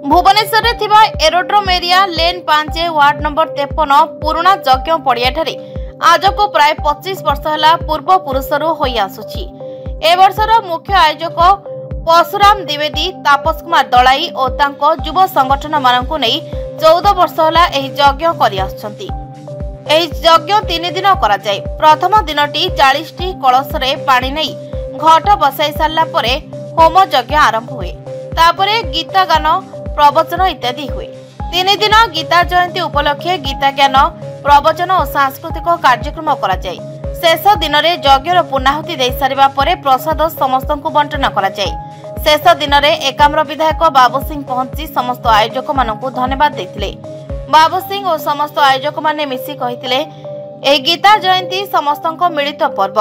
भुवनेश्वर में aerodrome area लेन 5 ward number 53 पुराणा यज्ञ पड़िया आज को प्राय 25 वर्ष है पूर्व पुरुषर हो आसुची। ए वर्षर मुख्य आयोजक परशुराम द्विवेदी, तापस कुमार दलाई और तांको युव संगठन मानकु नहीं 14 वर्ष है यज्ञ कर यज्ञ 3 दिन करा जाए। प्रथम दिनटी 40टी कलश रे पानी नहीं घट बसाई सारा पर होम यज्ञ आरंभ हुए। तापरे गीत गान प्रवचन इत्यादि हुए। 3 दिन गीता जयंती उपलक्षे गीता ज्ञान प्रवचन और सांस्कृतिक कार्यक्रम करा जाए। शेष दिन में यज्ञर पूर्णाहुति दे सारिबा परे प्रसाद समस्त को बंटन करा जाए। शेष दिन में एकाम्र विधायक बाबू सिंह पहुंची समस्त आयोजक मानकु धन्यवाद देथिले। बाबू सिंह और समस्त आयोजक माने मिसी कहिथिले ए गीता जयंती समस्तक मिलित पर्व।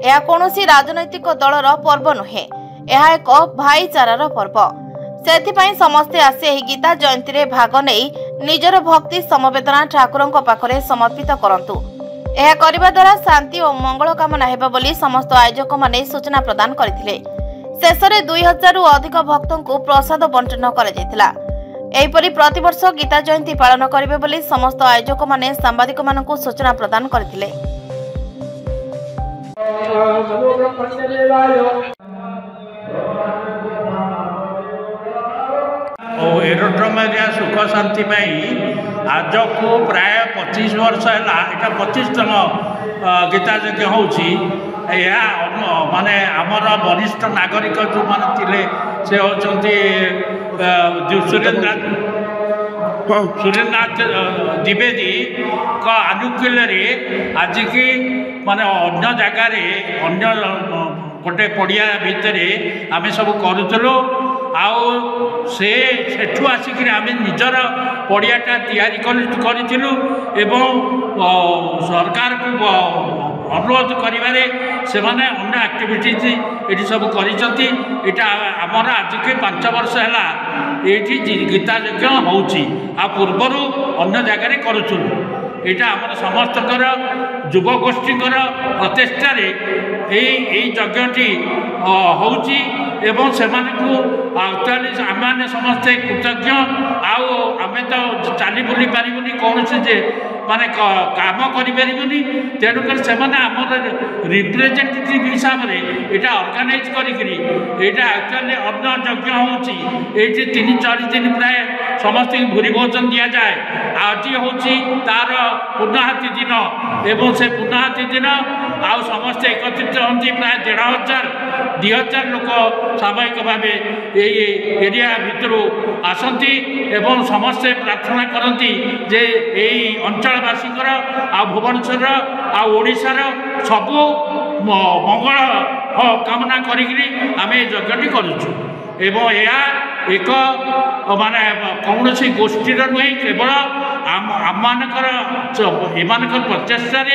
यह कौनसी राजनैतिक दलर पर्व नुहे, यह एक भाईचारार पर्व। सेथिपाई समस्ते आसे एही गीता जयंती रे भाग नहीं निजर भक्ति समवेदना ठाकुरंक पाखरे समर्पित करंतु। यह करिबा द्वारा शांति और मंगल कामना हेबा बोली समस्त आयोजक माने सूचना प्रदान करथिले। शेषरे 2000 रु अधिक भक्तों को प्रसाद बंटन करा जायतिला। एहिपरि प्रतिवर्ष गीता जयंती पालन करिबे बोली समस्त आयोजक माने सांबादिक मानकु सूचना प्रदान करथिले। एरोड्रोम एरिया सुख शांति आज को प्राय 25 वर्ष है। यहाँ 25तम गीता यज्ञ होची। माने आमर वरिष्ठ नागरिक जो माने थिले से होचंती सुरेंद्रनाथ द्विवेदी का आनुकूल्य आज की माने अन्य जगार अन्य गोटे पड़िया भितर आम सब करूँ आउ से सेठू आसिक आम निजर पड़ियाटा तैयारी करूँ एवं सरकार को अनुरोध करिबारे से माने अन्य एक्टिविटीज ये सब करमर आज के 5 वर्ष है ये गीता यज्ञ होची। आ पूर्वर अन्य जगार करूँ यहाँ आम समस्तर युवगोष्ठीकर प्रचेषार यज्ञटी होची एवं से एक्चुअली आम समस्ते कृतज्ञ। आम तो चली बुली पारूनी कौन से माने काम करें तेणुक से आमर रिप्रेजेंटेटिव हिसाब से यहाँ ऑर्गेनाइज करा एक्चुअली अन्य यज्ञ होती 3-4 दिन प्राय समस्त भूरी भोजन दि जाए। आज हूँ तार पूर्णाहुति दिन एवं से पूर्णाहुति दिन आउ समस्ते एकत्रित होती प्राय 1500-2000 लोक सामूहिक भाव एरिया भितर आसती एवं समस्ते प्रार्थना करती जे यही अंचलवासी आ भुवनेश्वर आ ओडिशार सबू मंगल कामना करी आम यज्ञटी करुचु। एवं यह एक माने कौन सी गोष्ठीर नुहे केवल आमकर एमानकर प्रचेषार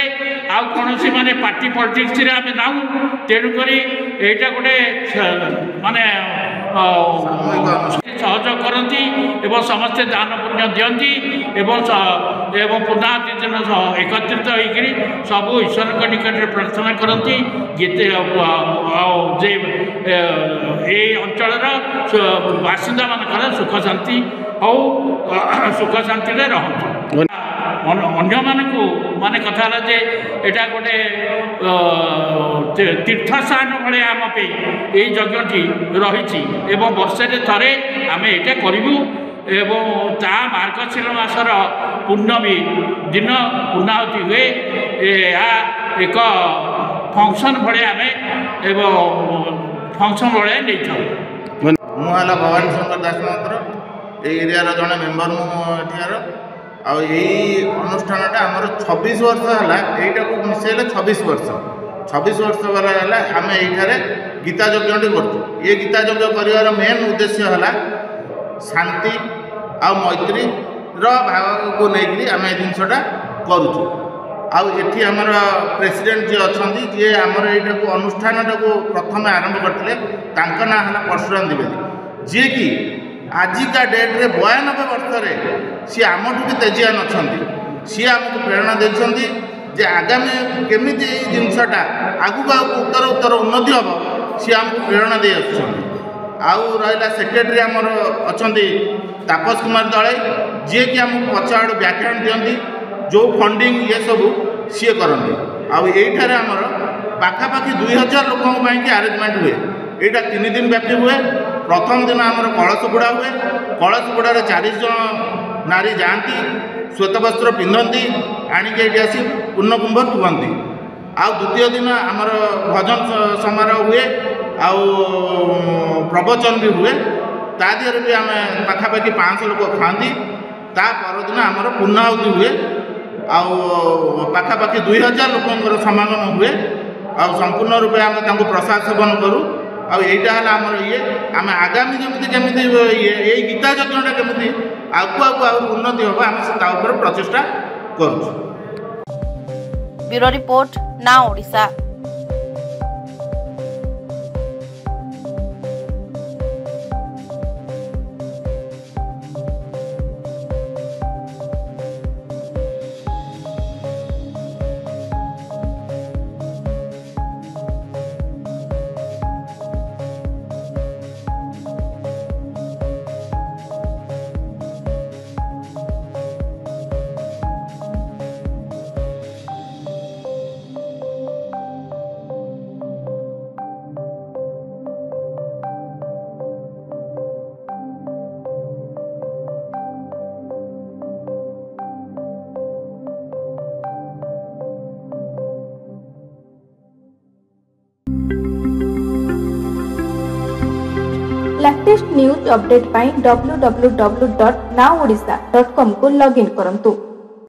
आउ कौन सी माने पार्टी पॉलिटिक्स रे आम नाऊ तेणुक यहाँ गोटे माने सहयोग करती एवं समस्ते दान पुण्य दियंती एवं पूर्णाहुति दिन एकत्रित होकर सब ईश्वर के निकट में प्रार्थना करती गीते ये अंचल बासिंदा मान सुख शांति हो सुख शांति रहतु। अन्य मानकु माने कथा जे एटा गोटे तीर्थस्थान भाया आम पे ये यज्ञटी रही एवं वर्षे थे आम ये करूँ एवं ता मार्गशीर मासर पूर्णमी दिन पूर्णाहुति हुए। एक फंक्शन भाया आम एवं फंक्शन भाया नहीं था। मुझे भवानी शंकर दास मंत्र एरिया जड़े मेम्बर मुझार अनुष्ठान आमर 26 वर्ष है। यहीटा को मिसेले 26 वर्ष वाला आम ये गीता यज्ञटी कर ये गीता यज्ञ कर मेन उद्देश्य है शांति आ मैत्री भाव को लेकिन आम ये जिनटा करुचु। आठी आमर प्रेसिडेंट जी अच्छा जी आमर यहाँ को अनुष्ठान को प्रथम आरंभ करते ना है परशुराम द्विवेदी जी कि आजिका डेट्रे 92 वर्ष सी आमठू भी तेजियान अच्छा सी आमको प्रेरणा देते जे आगामी केमी जिनसा आगू उत्तर उत्तर उन्नति हम सी आमको प्रेरणा दे आउ रहा सेक्रेटरी आमर अच्छा तापस कुमार दले जी कि आमको पछ आड़ व्याख्यान दिखती जो फंडिंग ये सब सी करती आईठार आमर पाखापाखि 2000 लोकों की आरेंजमेंट हुए। यहाँ 3 दिन व्यापी हुए। प्रथम दिन आमर कलश बुड़ा हुए। कलश बुड़ार 40 जन नारी जाती श्वेत वस्त्र पिंधती आणिकी ये आसी पूर्णकुंभ थुअंती। द्वितीय दिन आमर भजन समारोह हुए आउ प्रवचन भी हुए। ता देहरे भी आम पाखापाखि 500 लोक खाती। ता परदिन आमर पूर्णाहुति हुए आउ पाखापाखि 2000 लोकंर समागम हुए आउ संपूर्ण रूपे आम प्रसाद सेवन करूँ। आईटा है आमर ये आम आगामी जमी ये गीता यज्ञटा केमी आगु उन्नति हम आम से प्रचेषा करूँ। Bureau report now Odisha. Latest news update पाई www.nowodisha.com को लॉगिन करंतु।